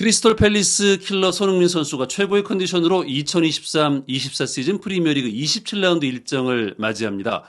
크리스털 팰리스 킬러 손흥민 선수가 최고의 컨디션으로 2023-24 시즌 프리미어리그 27라운드 일정을 맞이합니다.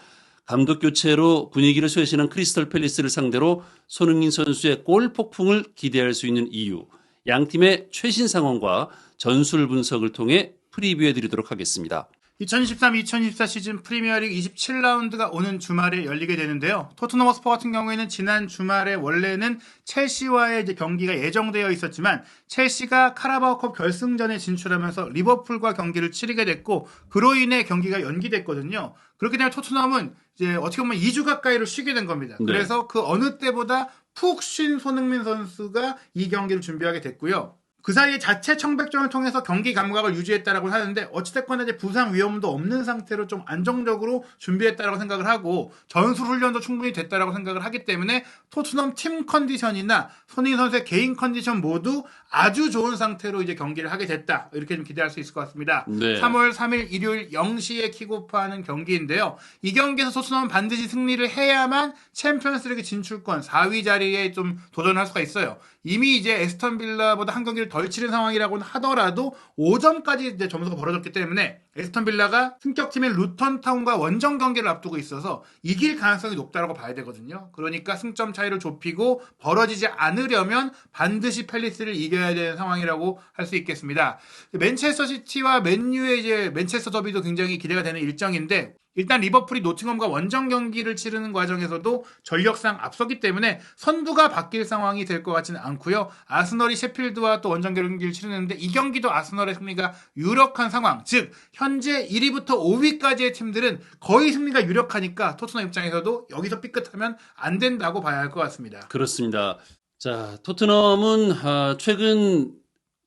감독 교체로 분위기를 쇄신한 크리스털 팰리스를 상대로 손흥민 선수의 골 폭풍을 기대할 수 있는 이유, 양 팀의 최신 상황과 전술 분석을 통해 프리뷰해 드리도록 하겠습니다. 2023-2024 시즌 프리미어리그 27라운드가 오는 주말에 열리게 되는데요. 토트넘 허스퍼 같은 경우에는 지난 주말에 원래는 첼시와의 경기가 예정되어 있었지만 첼시가 카라바오컵 결승전에 진출하면서 리버풀과 경기를 치르게 됐고 그로 인해 경기가 연기됐거든요. 그렇게 되면 토트넘은 이제 어떻게 보면 2주 가까이로 쉬게 된 겁니다. 네. 그래서 그 어느 때보다 푹 쉰 손흥민 선수가 이 경기를 준비하게 됐고요. 그 사이에 자체 청백전을 통해서 경기 감각을 유지했다라고 하는데 어찌됐거나 이제 부상 위험도 없는 상태로 좀 안정적으로 준비했다라고 생각을 하고 전술 훈련도 충분히 됐다라고 생각을 하기 때문에 토트넘 팀 컨디션이나 손흥민 선수의 개인 컨디션 모두 아주 좋은 상태로 이제 경기를 하게 됐다. 이렇게 좀 기대할 수 있을 것 같습니다. 네. 3월 3일 일요일 0시에 킥오프하는 경기인데요. 이 경기에서 토트넘은 반드시 승리를 해야만 챔피언스리그 진출권 4위 자리에 좀 도전할 수가 있어요. 이미 이제 에스턴 빌라보다 한 경기를 덜 치른 상황이라고는 하더라도 5점까지 이제 점수가 벌어졌기 때문에 에스턴 빌라가 승격팀인 루턴 타운과 원정 경기를 앞두고 있어서 이길 가능성이 높다고 봐야 되거든요. 그러니까 승점 차이를 좁히고 벌어지지 않으려면 반드시 팰리스를 이겨야 되는 상황이라고 할 수 있겠습니다. 맨체스터 시티와 맨유의 이제 맨체스터 더비도 굉장히 기대가 되는 일정인데 일단 리버풀이 노팅엄과 원정 경기를 치르는 과정에서도 전력상 앞서기 때문에 선두가 바뀔 상황이 될 것 같지는 않고요. 아스널이 셰필드와 또 원정 경기를 치르는데 이 경기도 아스널의 승리가 유력한 상황, 즉 현재 1위부터 5위까지의 팀들은 거의 승리가 유력하니까 토트넘 입장에서도 여기서 삐끗하면 안 된다고 봐야 할 것 같습니다. 그렇습니다. 자, 토트넘은 최근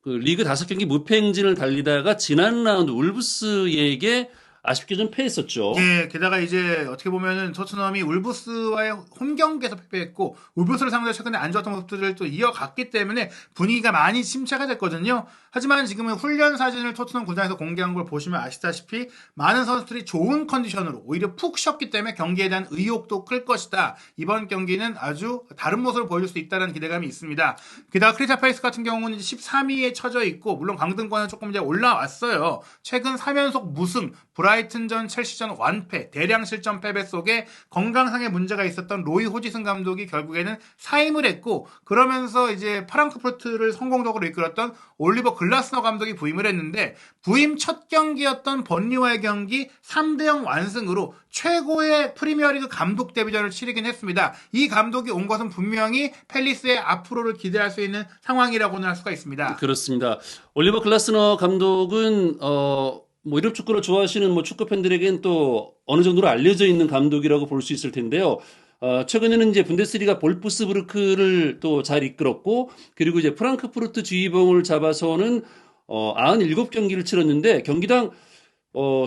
그 리그 5경기 무패 행진을 달리다가 지난 라운드 울브스에게 아쉽게 좀 패했었죠. 예, 게다가 이제 어떻게 보면은 토트넘이 울브스와의 홈 경기에서 패배했고 울브스를 상대로 최근에 안 좋았던 모습들을 또 이어갔기 때문에 분위기가 많이 침체가 됐거든요. 하지만 지금은 훈련 사진을 토트넘 구단에서 공개한 걸 보시면 아시다시피 많은 선수들이 좋은 컨디션으로 오히려 푹 쉬었기 때문에 경기에 대한 의욕도 클 것이다. 이번 경기는 아주 다른 모습을 보여줄 수 있다는 기대감이 있습니다. 게다가 크리스탈 팰리스 같은 경우는 13위에 처져 있고 물론 강등권은 조금 이제 올라왔어요. 최근 3연속 무승, 브라이튼전, 첼시전 완패, 대량 실점 패배 속에 건강상의 문제가 있었던 로이 호지슨 감독이 결국에는 사임을 했고 그러면서 이제 프랑크푸르트를 성공적으로 이끌었던 올리버 글라스너 감독이 부임을 했는데 부임 첫 경기였던 번리와의 경기 3대0 완승으로 최고의 프리미어리그 감독 데뷔전을 치르긴 했습니다. 이 감독이 온 것은 분명히 팰리스의 앞으로를 기대할 수 있는 상황이라고는 할 수가 있습니다. 그렇습니다. 올리버 글라스너 감독은 뭐 유럽 축구를 좋아하시는 뭐 축구 팬들에겐 또 어느 정도로 알려져 있는 감독이라고 볼 수 있을 텐데요. 최근에는 이제 분데스리가 볼프스부르크를 또 잘 이끌었고, 그리고 이제 프랑크푸르트 지휘봉을 잡아서는 97경기를 치렀는데 경기당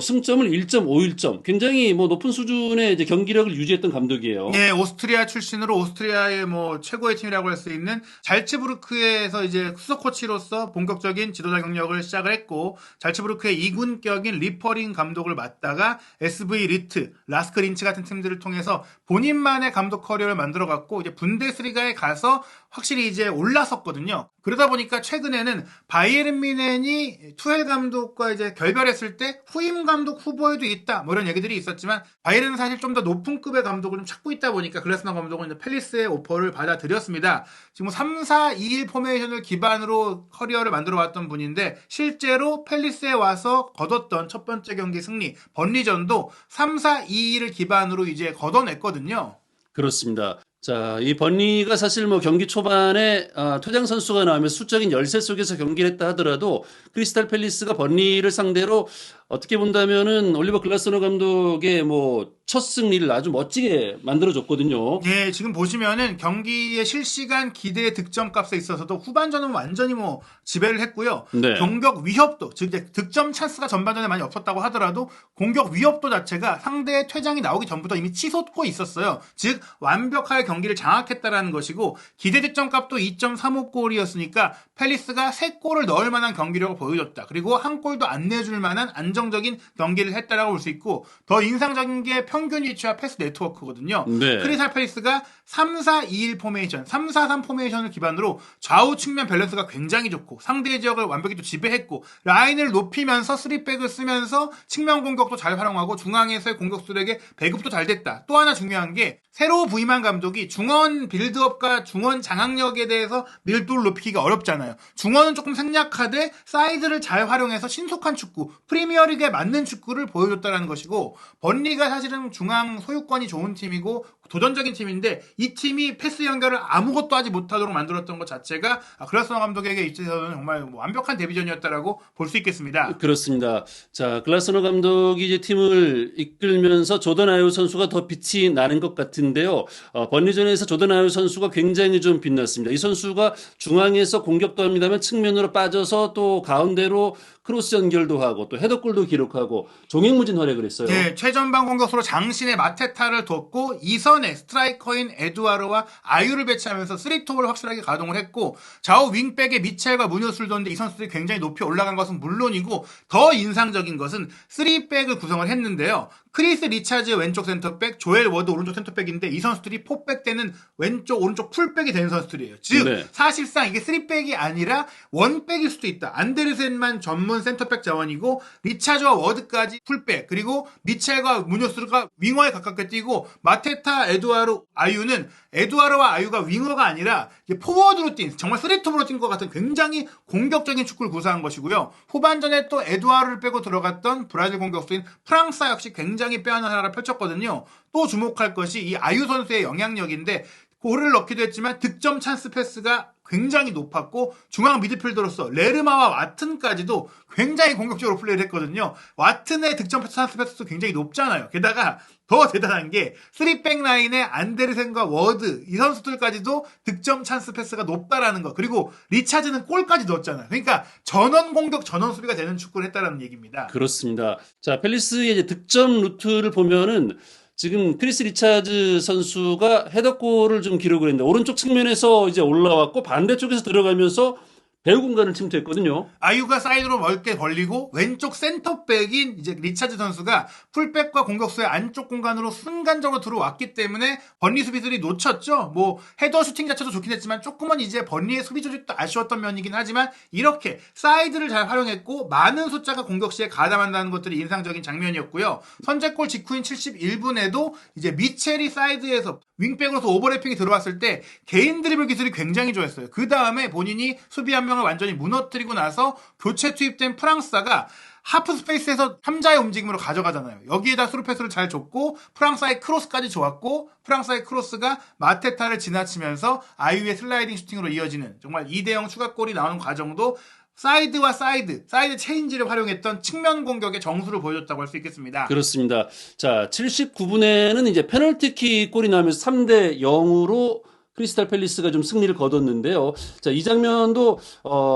승점을 1.51점, 굉장히 뭐 높은 수준의 이제 경기력을 유지했던 감독이에요. 네, 오스트리아 출신으로 오스트리아의 뭐 최고의 팀이라고 할 수 있는 잘츠부르크에서 이제 수석 코치로서 본격적인 지도자 경력을 시작을 했고 잘츠부르크의 2군격인 리퍼링 감독을 맡다가 SV 리트, 라스크 린츠 같은 팀들을 통해서 본인만의 감독 커리어를 만들어갔고 이제 분데스리가에 가서 확실히 이제 올라섰거든요. 그러다 보니까 최근에는 바이에른 뮌헨이 투헬 감독과 이제 결별했을 때 후임 감독 후보에도 있다 뭐 이런 얘기들이 있었지만 바이에른은 사실 좀 더 높은 급의 감독을 좀 찾고 있다 보니까 글라스너 감독은 이제 팰리스의 오퍼를 받아들였습니다. 지금 3-4-2-1 포메이션을 기반으로 커리어를 만들어 왔던 분인데 실제로 팰리스에 와서 거뒀던 첫 번째 경기 승리 번리전도 3-4-2-1을 기반으로 이제 걷어냈거든요. 그렇습니다. 자, 이 번리가 사실 뭐 경기 초반에 퇴장 선수가 나오면 수적인 열세 속에서 경기를 했다 하더라도 크리스탈 팰리스가 번리를 상대로 어떻게 본다면은 올리버 글라스너 감독의 뭐 첫 승리를 아주 멋지게 만들어줬거든요. 예, 지금 보시면은 경기의 실시간 기대 득점 값에 있어서도 후반전은 완전히 뭐 지배를 했고요. 네. 공격 위협도, 즉 이제 득점 찬스가 전반전에 많이 없었다고 하더라도 공격 위협도 자체가 상대의 퇴장이 나오기 전부터 이미 치솟고 있었어요. 즉 완벽하게 경기를 장악했다라는 것이고 기대 득점 값도 2.35골이었으니까 팰리스가 3골을 넣을 만한 경기력을 보여줬다. 그리고 한 골도 안 내줄 만한 안정적인 경기를 했다라고 볼 수 있고 더 인상적인 게 평균 위치와 패스 네트워크거든요. 네. 크리스탈 팰리스가 3-4-2-1 포메이션, 3-4-3 포메이션을 기반으로 좌우 측면 밸런스가 굉장히 좋고 상대의 지역을 완벽히 또 지배했고 라인을 높이면서 3백을 쓰면서 측면 공격도 잘 활용하고 중앙에서의 공격수들에게 배급도 잘 됐다. 또 하나 중요한 게 새로 부임한 감독이 중원 빌드업과 중원 장악력에 대해서 밀도를 높이기가 어렵잖아요. 중원은 조금 생략하되 사이드를 잘 활용해서 신속한 축구, 프리미어리그에 맞는 축구를 보여줬다는 것이고 번리가 사실은 중앙 소유권이 좋은 팀이고 도전적인 팀인데 이 팀이 패스 연결을 아무것도 하지 못하도록 만들었던 것 자체가 글라스너 감독에게 있어서는 정말 완벽한 데뷔전이었다라고 볼 수 있겠습니다. 그렇습니다. 자, 글라스너 감독이 이제 팀을 이끌면서 조던 아유 선수가 더 빛이 나는 것 같은데요. 번리전에서 조던 아유 선수가 굉장히 좀 빛났습니다. 이 선수가 중앙에서 공격도 합니다만 측면으로 빠져서 또 가운데로 크로스 연결도 하고 또 헤더골도 기록하고 종횡무진 활약을 했어요. 네, 최전방 공격수로 장신의 마테타를 뒀고 이선에 스트라이커인 에두아르와 아유를 배치하면서 3톱을 확실하게 가동을 했고 좌우 윙백에 미첼과 무뇨스를 뒀는데 이 선수들이 굉장히 높이 올라간 것은 물론이고 더 인상적인 것은 3백을 구성을 했는데요. 크리스 리차즈 왼쪽 센터백, 조엘 워드 오른쪽 센터백인데 이 선수들이 4백 때는 왼쪽 오른쪽 풀백이 되는 선수들이에요. 즉 네. 사실상 이게 3백이 아니라 1백일 수도 있다. 안데르센만 전문 센터백 자원이고 리차즈와 워드까지 풀백 그리고 미첼과 무뇨스가 윙어에 가깝게 뛰고 마테타, 에두아르, 아유는 에두아르와 아유가 윙어가 아니라 포워드로 뛴 정말 3톱으로 뛴 것 같은 굉장히 공격적인 축구를 구사한 것이고요. 후반전에 또 에두아르를 빼고 들어갔던 브라질 공격수인 프랑사 역시 굉장히 빼어난 하나를 펼쳤거든요. 또 주목할 것이 이 아유 선수의 영향력인데 골을 넣기도 했지만 득점 찬스 패스가 굉장히 높았고 중앙 미드필더로서 레르마와 와튼까지도 굉장히 공격적으로 플레이를 했거든요. 와튼의 득점 찬스 패스도 굉장히 높잖아요. 게다가 더 대단한 게 3백 라인의 안데르센과 워드 이 선수들까지도 득점 찬스 패스가 높다라는 거. 그리고 리차즈는 골까지 넣었잖아요. 그러니까 전원 공격 전원 수비가 되는 축구를 했다라는 얘기입니다. 그렇습니다. 자, 팰리스의 이제 득점 루트를 보면은 지금 크리스 리차즈 선수가 헤더골을 좀 기록을 했는데 오른쪽 측면에서 이제 올라왔고 반대쪽에서 들어가면서 배우 공간을 침투했거든요. 아유가 사이드로 넓게 벌리고 왼쪽 센터백인 이제 리차즈 선수가 풀백과 공격수의 안쪽 공간으로 순간적으로 들어왔기 때문에 번리 수비들이 놓쳤죠. 뭐 헤더 슈팅 자체도 좋긴 했지만 조금은 이제 번리의 수비 조직도 아쉬웠던 면이긴 하지만 이렇게 사이드를 잘 활용했고 많은 숫자가 공격 시에 가담한다는 것들이 인상적인 장면이었고요. 선제골 직후인 71분에도 이제 미첼이 사이드에서 윙백으로서 오버래핑이 들어왔을 때 개인 드리블 기술이 굉장히 좋았어요. 그 다음에 본인이 수비 한 명을 완전히 무너뜨리고 나서 교체 투입된 프랑스가 하프 스페이스에서 3자의 움직임으로 가져가잖아요. 여기에다 스루 패스를 잘 줬고 프랑스의 크로스까지 좋았고 프랑스의 크로스가 마테타를 지나치면서 아유의 슬라이딩 슈팅으로 이어지는 정말 2대0 추가골이 나오는 과정도 사이드와 사이드 체인지를 활용했던 측면 공격의 정수를 보여줬다고 할 수 있겠습니다. 그렇습니다. 자, 79분에는 이제 페널티킥 골이 나면서 3대 0으로 크리스탈 팰리스가 좀 승리를 거뒀는데요. 자, 이 장면도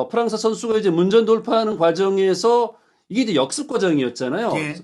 프랑스 선수가 이제 문전 돌파하는 과정에서 이게 이제 역습 과정이었잖아요. 예.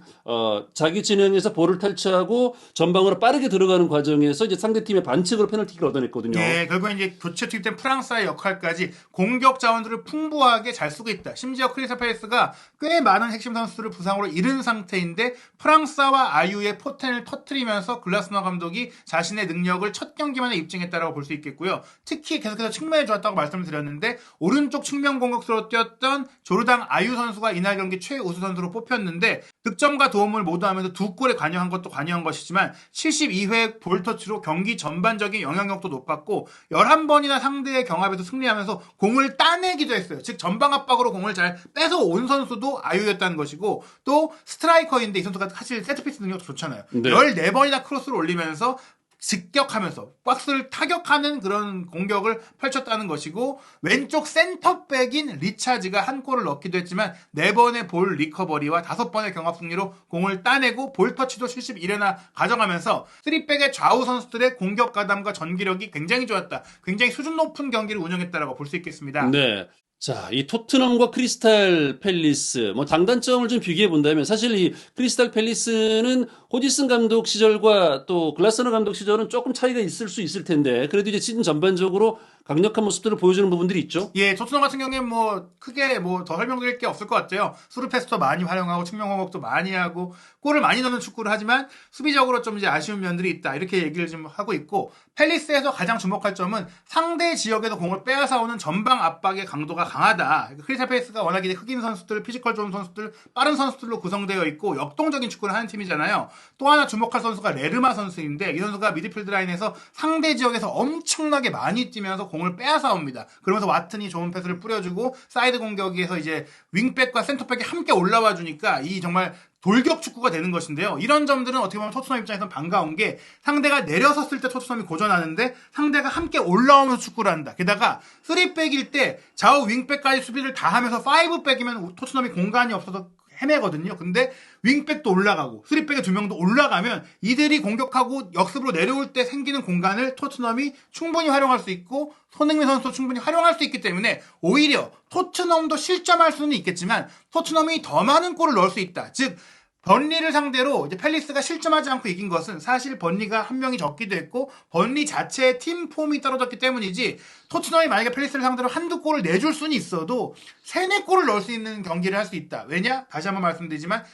자기 진영에서 볼을 탈취하고 전방으로 빠르게 들어가는 과정에서 이제 상대팀의 반칙으로 페널티를 얻어냈거든요. 네, 결국엔 이제 교체 투입된 프랑스의 역할까지 공격 자원들을 풍부하게 잘 쓰고 있다. 심지어 크리스탈 팰리스가 꽤 많은 핵심 선수들을 부상으로 잃은 상태인데 프랑스와 아유의 포텐을 터뜨리면서 글라스너 감독이 자신의 능력을 첫 경기만에 입증했다라고 볼 수 있겠고요. 특히 계속해서 측면이 좋았다고 말씀을 드렸는데 오른쪽 측면 공격수로 뛰었던 조르당 아유 선수가 이날 경기 최우수 선수로 뽑혔는데 득점과 도움을 모두 하면서 2골에 관여한 것도 관여한 것이지만 72회 볼터치로 경기 전반적인 영향력도 높았고 11번이나 상대의 경합에서 승리하면서 공을 따내기도 했어요. 즉 전방 압박으로 공을 잘 뺏어온 선수도 아유였다는 것이고 또 스트라이커인데 이 선수가 사실 세트피스 능력도 좋잖아요. 네. 14번이나 크로스를 올리면서 직격하면서 박스를 타격하는 그런 공격을 펼쳤다는 것이고 왼쪽 센터백인 리차즈가 한 골을 넣기도 했지만 4번의 볼 리커버리와 5번의 경합 승리로 공을 따내고 볼터치도 71회나 가져가면서 3백의 좌우 선수들의 공격 가담과 전기력이 굉장히 좋았다. 굉장히 수준 높은 경기를 운영했다라고 볼 수 있겠습니다. 네. 자, 이 토트넘과 크리스탈 팰리스, 뭐 장단점을 좀 비교해 본다면 사실 이 크리스탈 팰리스는 호지슨 감독 시절과 또 글라스너 감독 시절은 조금 차이가 있을 수 있을 텐데 그래도 이제 시즌 전반적으로 강력한 모습들을 보여주는 부분들이 있죠. 예, 토트넘 같은 경우에는 뭐 크게 뭐 더 설명드릴 게 없을 것 같아요. 수루 패스도 많이 활용하고 측면 공격도 많이 하고 골을 많이 넣는 축구를 하지만 수비적으로 좀 이제 아쉬운 면들이 있다. 이렇게 얘기를 좀 하고 있고 팰리스에서 가장 주목할 점은 상대 지역에서 공을 빼앗아 오는 전방 압박의 강도가 강하다. 크리스탈 팰리스가 워낙 이제 흑인 선수들, 피지컬 좋은 선수들, 빠른 선수들로 구성되어 있고 역동적인 축구를 하는 팀이잖아요. 또 하나 주목할 선수가 레르마 선수인데 이 선수가 미드필드 라인에서 상대 지역에서 엄청나게 많이 뛰면서 공을 빼앗아 옵니다. 그러면서 와튼이 좋은 패스를 뿌려주고 사이드 공격에서 이제 윙백과 센터백이 함께 올라와 주니까 이 정말 돌격 축구가 되는 것인데요. 이런 점들은 어떻게 보면 토트넘 입장에서는 반가운 게 상대가 내려섰을 때 토트넘이 고전하는데 상대가 함께 올라오면서 축구를 한다. 게다가 3백일 때 좌우 윙백까지 수비를 다 하면서 5백이면 토트넘이 공간이 없어서 헤매거든요. 근데 윙백도 올라가고 3백의 두 명도 올라가면 이들이 공격하고 역습으로 내려올 때 생기는 공간을 토트넘이 충분히 활용할 수 있고 손흥민 선수도 충분히 활용할 수 있기 때문에 오히려 토트넘도 실점할 수는 있겠지만 토트넘이 더 많은 골을 넣을 수 있다. 즉 번리를 상대로 이제 팰리스가 실점하지 않고 이긴 것은 사실 번리가 한 명이 적기도 했고 번리 자체의 팀 폼이 떨어졌기 때문이지 토트넘이 만약에 팰리스를 상대로 한두 골을 내줄 수는 있어도 3-4골을 넣을 수 있는 경기를 할 수 있다. 왜냐? 다시 한번 말씀드리지만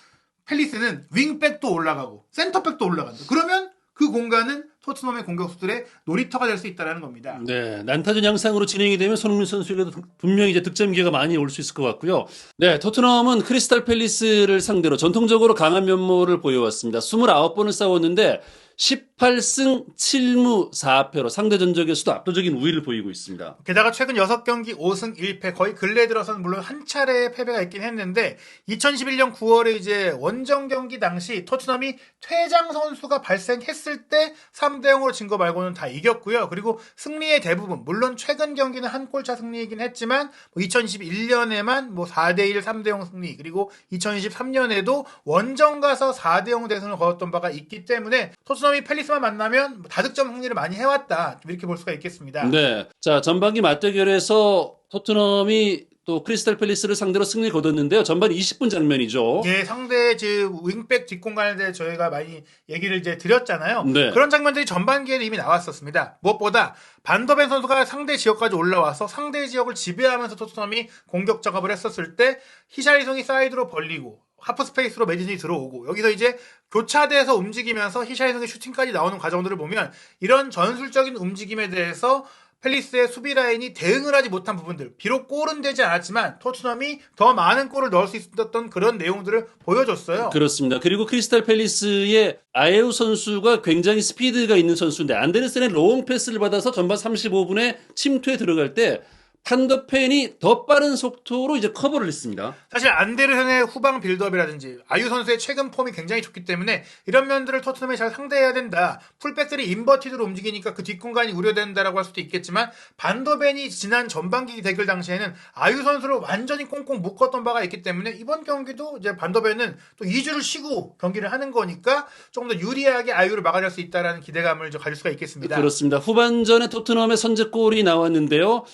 팰리스는 윙백도 올라가고 센터백도 올라간다. 그러면 그 공간은 토트넘의 공격수들의 놀이터가 될 수 있다는 겁니다. 네, 난타전 양상으로 진행이 되면 손흥민 선수에게도 분명히 이제 득점 기회가 많이 올 수 있을 것 같고요. 네, 토트넘은 크리스탈 팰리스를 상대로 전통적으로 강한 면모를 보여왔습니다. 29번을 싸웠는데 18승 7무 4패로 상대 전적에서도 압도적인 우위를 보이고 있습니다. 게다가 최근 6경기 5승 1패 거의 근래 들어서는 물론 한 차례 패배가 있긴 했는데 2011년 9월에 이제 원정 경기 당시 토트넘이 퇴장 선수가 발생했을 때 3-0으로 진 거 말고는 다 이겼고요. 그리고 승리의 대부분 물론 최근 경기는 한 골차 승리이긴 했지만 2021년에만 뭐 4-1, 3-0 승리 그리고 2023년에도 원정 가서 4-0 대승을 거뒀던 바가 있기 때문에 토트넘이 팰리스만 만나면 다득점 승리를 많이 해왔다. 이렇게 볼 수가 있겠습니다. 네. 자, 전반기 맞대결에서 토트넘이 또 크리스탈 팰리스를 상대로 승리 거뒀는데요. 전반 20분 장면이죠. 예, 상대 윙백 뒷공간에 대해 저희가 많이 얘기를 이제 드렸잖아요. 네. 그런 장면들이 전반기에 이미 나왔었습니다. 무엇보다 반더벤 선수가 상대 지역까지 올라와서 상대 지역을 지배하면서 토트넘이 공격 작업을 했었을 때 히샬리송이 사이드로 벌리고 하프 스페이스로 메디슨이 들어오고 여기서 이제 교차돼서 움직이면서 히샬리송의 슈팅까지 나오는 과정들을 보면 이런 전술적인 움직임에 대해서 팰리스의 수비 라인이 대응을 하지 못한 부분들 비록 골은 되지 않았지만 토트넘이 더 많은 골을 넣을 수 있었던 그런 내용들을 보여줬어요. 그렇습니다. 그리고 크리스탈 팰리스의 아예우 선수가 굉장히 스피드가 있는 선수인데 안데르센의 롱 패스를 받아서 전반 35분에 침투에 들어갈 때 판더펜이 더 빠른 속도로 이제 커버를 했습니다. 사실 안데르센의 후방 빌드업이라든지 아유 선수의 최근 폼이 굉장히 좋기 때문에 이런 면들을 토트넘이 잘 상대해야 된다. 풀백들이 인버티드로 움직이니까 그 뒷공간이 우려된다라고 할 수도 있겠지만 반더벤이 지난 전반기 대결 당시에는 아유 선수를 완전히 꽁꽁 묶었던 바가 있기 때문에 이번 경기도 이제 반더벤은 또 2주를 쉬고 경기를 하는 거니까 조금 더 유리하게 아유를 막아낼 수 있다라는 기대감을 가질 수가 있겠습니다. 그렇습니다. 후반전에 토트넘의 선제골이 나왔는데요.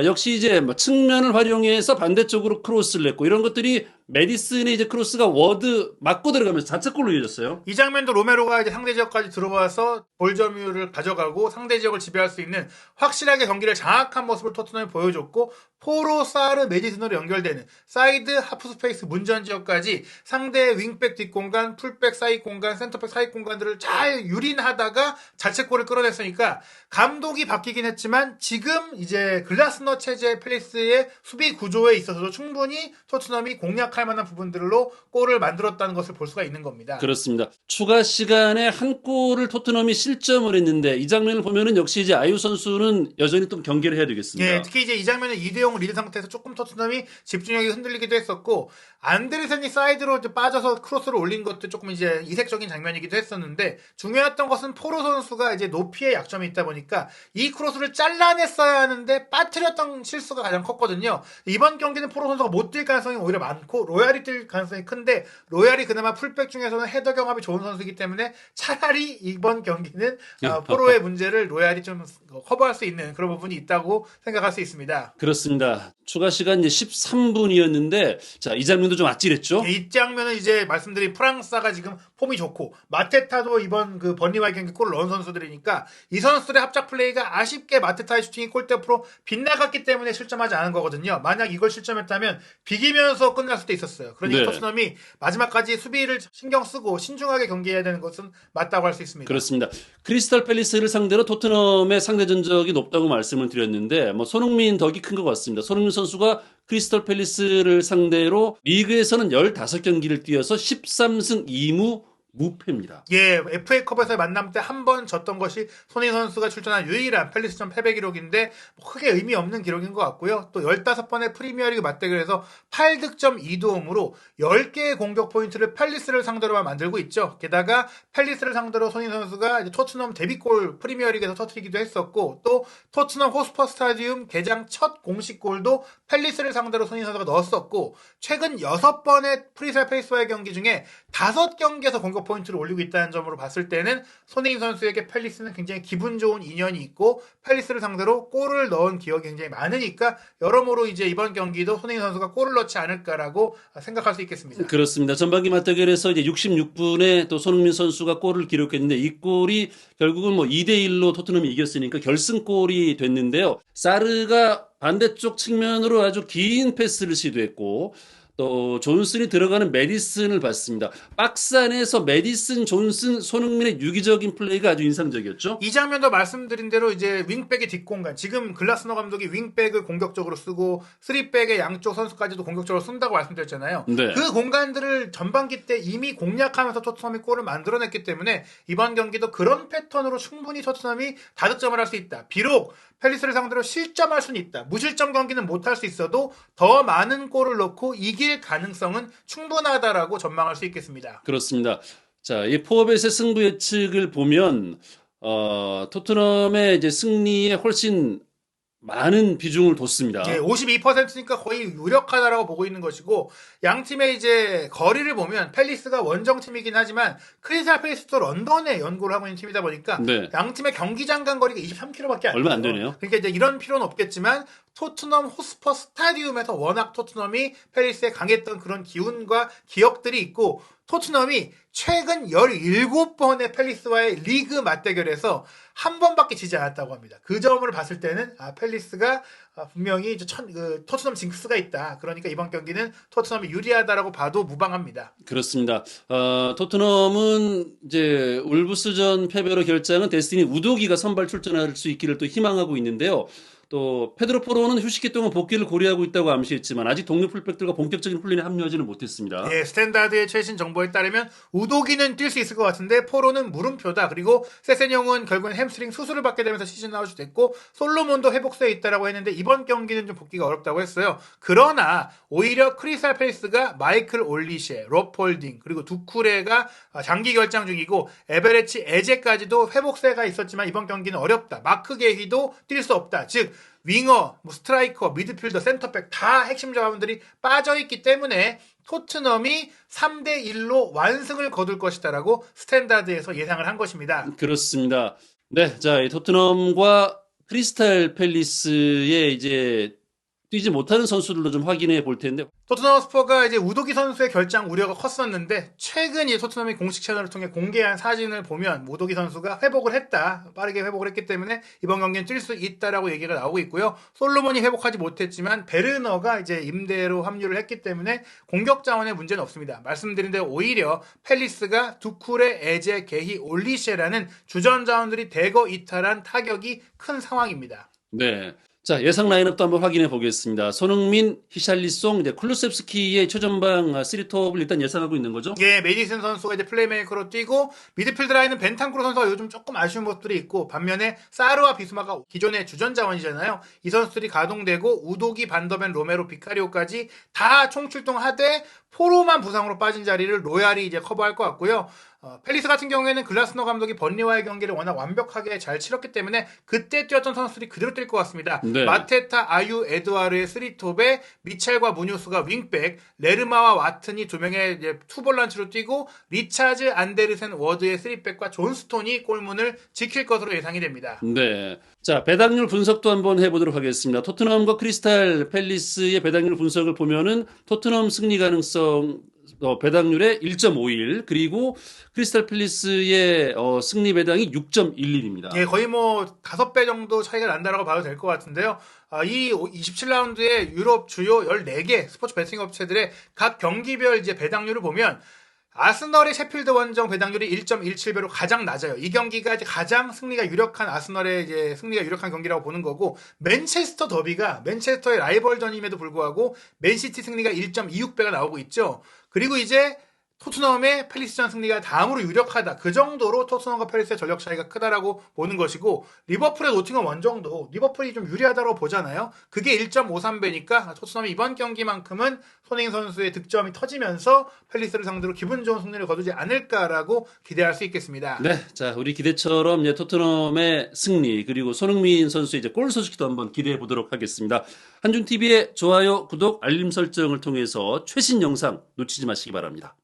역시 이제 측면을 활용해서 반대쪽으로 크로스를 냈고 이런 것들이 메디슨의 이제 크로스가 워드 맞고 들어가면서 자책골로 이어졌어요. 이 장면도 로메로가 이제 상대 지역까지 들어와서 볼 점유율을 가져가고 상대 지역을 지배할 수 있는 확실하게 경기를 장악한 모습을 토트넘이 보여줬고 포로, 사르, 메디슨으로 연결되는 사이드, 하프 스페이스, 문전 지역까지 상대의 윙백 뒷공간, 풀백 사이 공간, 센터백 사이 공간들을 잘 유린하다가 자책골을 끌어냈으니까 감독이 바뀌긴 했지만 지금 이제 글라스너 체제 팰리스의 수비 구조에 있어서도 충분히 토트넘이 공략할 만한 부분들로 골을 만들었다는 것을 볼 수가 있는 겁니다. 그렇습니다. 추가 시간에 한 골을 토트넘이 실점을 했는데 이 장면을 보면은 역시 이제 아유 선수는 여전히 또 경기를 해야 되겠습니다. 예, 특히 이제 이 장면은 2-0 리드 상태에서 조금 토트넘이 집중력이 흔들리기도 했었고 안데르센이 사이드로 빠져서 크로스를 올린 것도 조금 이제 이색적인 장면이기도 했었는데 중요했던 것은 포로 선수가 이제 높이에 약점이 있다 보니까 이 크로스를 잘라냈어야 하는데 빠뜨렸던 실수가 가장 컸거든요. 이번 경기는 포로 선수가 못 뛸 가능성이 오히려 많고 로얄이 뛸 가능성이 큰데 로얄이 그나마 풀백 중에서는 헤더 경합이 좋은 선수이기 때문에 차라리 이번 경기는 포로의 문제를 로얄이 좀 커버할 수 있는 그런 부분이 있다고 생각할 수 있습니다. 그렇습니다. 추가 시간 이제 13분이었는데 자, 이 장면도 좀 아찔했죠? 이 장면은 이제 말씀드린 프랑스가 지금 폼이 좋고 마테타도 이번 그 번리와의 경기 골을 넣은 선수들이니까 이 선수들의 합작 플레이가 아쉽게 마테타의 슈팅이 골대 앞으로 빗나갔기 때문에 실점하지 않은 거거든요. 만약 이걸 실점했다면 비기면서 끝날 수도 있었어요. 그러니까 네. 토트넘이 마지막까지 수비를 신경 쓰고 신중하게 경기해야 되는 것은 맞다고 할 수 있습니다. 그렇습니다. 크리스탈 팰리스를 상대로 토트넘의 상대 전적이 높다고 말씀을 드렸는데 뭐 손흥민 덕이 큰 것 같습니다. 손흥민 선수가 크리스탈 팰리스를 상대로 리그에서는 15경기를 뛰어서 13승 2무 무패입니다. 예, FA컵에서의 만남 때 한 번 졌던 것이 손흥민 선수가 출전한 유일한 팰리스전 패배 기록인데 뭐 크게 의미 없는 기록인 것 같고요. 또 15번의 프리미어리그 맞대결에서 8득점 2도움으로 10개의 공격 포인트를 팰리스를 상대로만 만들고 있죠. 게다가 팰리스를 상대로 손흥민 선수가 이제 토트넘 데뷔골 프리미어리그에서 터뜨리기도 했었고 또 토트넘 호스퍼 스타디움 개장 첫 공식 골도 팰리스를 상대로 손흥민 선수가 넣었었고 최근 6번의 크리스탈 팰리스와의 경기 중에 5경기에서 공격 포인트를 올리고 있다는 점으로 봤을 때는 손흥민 선수에게 팰리스는 굉장히 기분 좋은 인연이 있고 팰리스를 상대로 골을 넣은 기억이 굉장히 많으니까 여러모로 이제 이번 경기도 손흥민 선수가 골을 넣지 않을까라고 생각할 수 있겠습니다. 그렇습니다. 전반기 맞대결에서 이제 66분에 또 손흥민 선수가 골을 기록했는데 이 골이 결국은 뭐 2대1로 토트넘이 이겼으니까 결승골이 됐는데요. 사르가 반대쪽 측면으로 아주 긴 패스를 시도했고 또 존슨이 들어가는 메디슨을 봤습니다. 박스 안에서 메디슨, 존슨, 손흥민의 유기적인 플레이가 아주 인상적이었죠. 이 장면도 말씀드린 대로 이제 윙백의 뒷공간 지금 글라스너 감독이 윙백을 공격적으로 쓰고 3백의 양쪽 선수까지도 공격적으로 쓴다고 말씀드렸잖아요. 네. 그 공간들을 전반기 때 이미 공략하면서 토트넘이 골을 만들어냈기 때문에 이번 경기도 그런 패턴으로 충분히 토트넘이 다득점을 할 수 있다. 비록 팰리스를 상대로 실점할 수는 있다. 무실점 경기는 못할 수 있어도 더 많은 골을 넣고 이길 가능성은 충분하다라고 전망할 수 있겠습니다. 그렇습니다. 자, 이 포어벳의 승부 예측을 보면 토트넘의 이제 승리에 훨씬 많은 비중을 뒀습니다. 예, 52%니까 거의 유력하다라고 보고 있는 것이고 양 팀의 이제 거리를 보면 팰리스가 원정팀이긴 하지만 크리스탈 팰리스도 런던에 연구를 하고 있는 팀이다 보니까 네. 양 팀의 경기장 간 거리가 23km밖에 안 돼요. 얼마 안 되네요. 그러니까 이제 이런 필요는 없겠지만 토트넘 호스퍼 스타디움에서 워낙 토트넘이 팰리스에 강했던 그런 기운과 기억들이 있고 토트넘이 최근 17번의 팰리스와의 리그 맞대결에서 한 번밖에 지지 않았다고 합니다. 그 점을 봤을 때는 팰리스가 분명히 토트넘 징크스가 있다. 그러니까 이번 경기는 토트넘이 유리하다라고 봐도 무방합니다. 그렇습니다. 토트넘은 이제 울브스전 패배로 결장은 데스티니 우도기가 선발 출전할 수 있기를 또 희망하고 있는데요. 또 페드로 포로는 휴식기 동안 복귀를 고려하고 있다고 암시했지만 아직 동료 풀백들과 본격적인 훈련에 합류하지는 못했습니다. 예, 스탠다드의 최신 정보에 따르면 우도기는 뛸 수 있을 것 같은데 포로는 물음표다. 그리고 세세뇽은 결국엔 햄스트링 수술을 받게 되면서 시즌 아웃이 됐고 솔로몬도 회복세에 있다라고 했는데 이번 경기는 좀 복귀가 어렵다고 했어요. 그러나 오히려 크리스탈 팰리스가 마이클 올리셰, 롭 홀딩 그리고 두쿠레가 장기 결장 중이고 에베레치 에제까지도 회복세가 있었지만 이번 경기는 어렵다. 마크 게히도 뛸 수 없다. 즉 윙어, 스트라이커, 미드필더, 센터백 다 핵심 자원들이 빠져있기 때문에 토트넘이 3대1로 완승을 거둘 것이다라고 스탠다드에서 예상을 한 것입니다. 그렇습니다. 네, 자, 이 토트넘과 크리스탈 팰리스의 이제 뛰지 못하는 선수들도 좀 확인해 볼 텐데. 토트넘 스퍼가 이제 우도기 선수의 결장 우려가 컸었는데 최근 이 토트넘이 공식 채널을 통해 공개한 사진을 보면 우도기 선수가 회복을 했다. 빠르게 회복을 했기 때문에 이번 경기는 뛸 수 있다라고 얘기가 나오고 있고요. 솔로몬이 회복하지 못했지만 베르너가 이제 임대로 합류를 했기 때문에 공격 자원에 문제는 없습니다. 말씀드린 대로 오히려 팰리스가 두쿠레, 에제, 게히, 올리셰라는 주전 자원들이 대거 이탈한 타격이 큰 상황입니다. 네. 자, 예상 라인업도 한번 확인해 보겠습니다. 손흥민, 히샬리송, 이제 쿨루셉스키의 최전방 3톱을 일단 예상하고 있는 거죠? 예, 메디슨 선수가 이제 플레이메이커로 뛰고 미드필드 라인은 벤탄쿠르 선수가 요즘 조금 아쉬운 것들이 있고 반면에 사르와 비수마가 기존의 주전 자원이잖아요. 이 선수들이 가동되고 우도기, 반더벤, 로메로, 비카리오까지 다 총출동하되 포로만 부상으로 빠진 자리를 로얄이 이제 커버할 것 같고요. 팰리스 같은 경우에는 글라스너 감독이 번리와의 경기를 워낙 완벽하게 잘 치렀기 때문에 그때 뛰었던 선수들이 그대로 뛸 것 같습니다. 네. 마테타, 아유, 에드와르의 3톱에 미첼과 무뉴스가 윙백, 레르마와 와튼이 두 명의 이제 투볼란치로 뛰고 리차즈, 안데르센, 워드의 3백과 존 스톤이 골문을 지킬 것으로 예상이 됩니다. 네. 자, 배당률 분석도 한번 해보도록 하겠습니다. 토트넘과 크리스탈 팰리스의 배당률 분석을 보면은 토트넘 승리 가능성 배당률의 1.51 그리고 크리스탈 팰리스의 승리 배당이 6.11입니다. 예, 거의 뭐 5배 정도 차이가 난다라고 봐도 될 것 같은데요. 이 27라운드의 유럽 주요 14개 스포츠 베팅 업체들의 각 경기별 이제 배당률을 보면 아스널의 셰필드 원정 배당률이 1.17배로 가장 낮아요. 이 경기가 이제 가장 승리가 유력한 아스널의 이제 승리가 유력한 경기라고 보는 거고, 맨체스터 더비가 맨체스터의 라이벌전임에도 불구하고 맨시티 승리가 1.26배가 나오고 있죠. 그리고 이제 토트넘의 팰리스전 승리가 다음으로 유력하다. 그 정도로 토트넘과 팰리스의 전력 차이가 크다라고 보는 것이고, 리버풀의 노팅엄 원정도 리버풀이 좀 유리하다고 보잖아요. 그게 1.53배니까 토트넘이 이번 경기만큼은 손흥민 선수의 득점이 터지면서 팰리스를 상대로 기분 좋은 승리를 거두지 않을까라고 기대할 수 있겠습니다. 네, 자, 우리 기대처럼 이제 토트넘의 승리 그리고 손흥민 선수의 이제 골 소식도 한번 기대해 보도록 하겠습니다. 한준 TV의 좋아요, 구독, 알림 설정을 통해서 최신 영상 놓치지 마시기 바랍니다.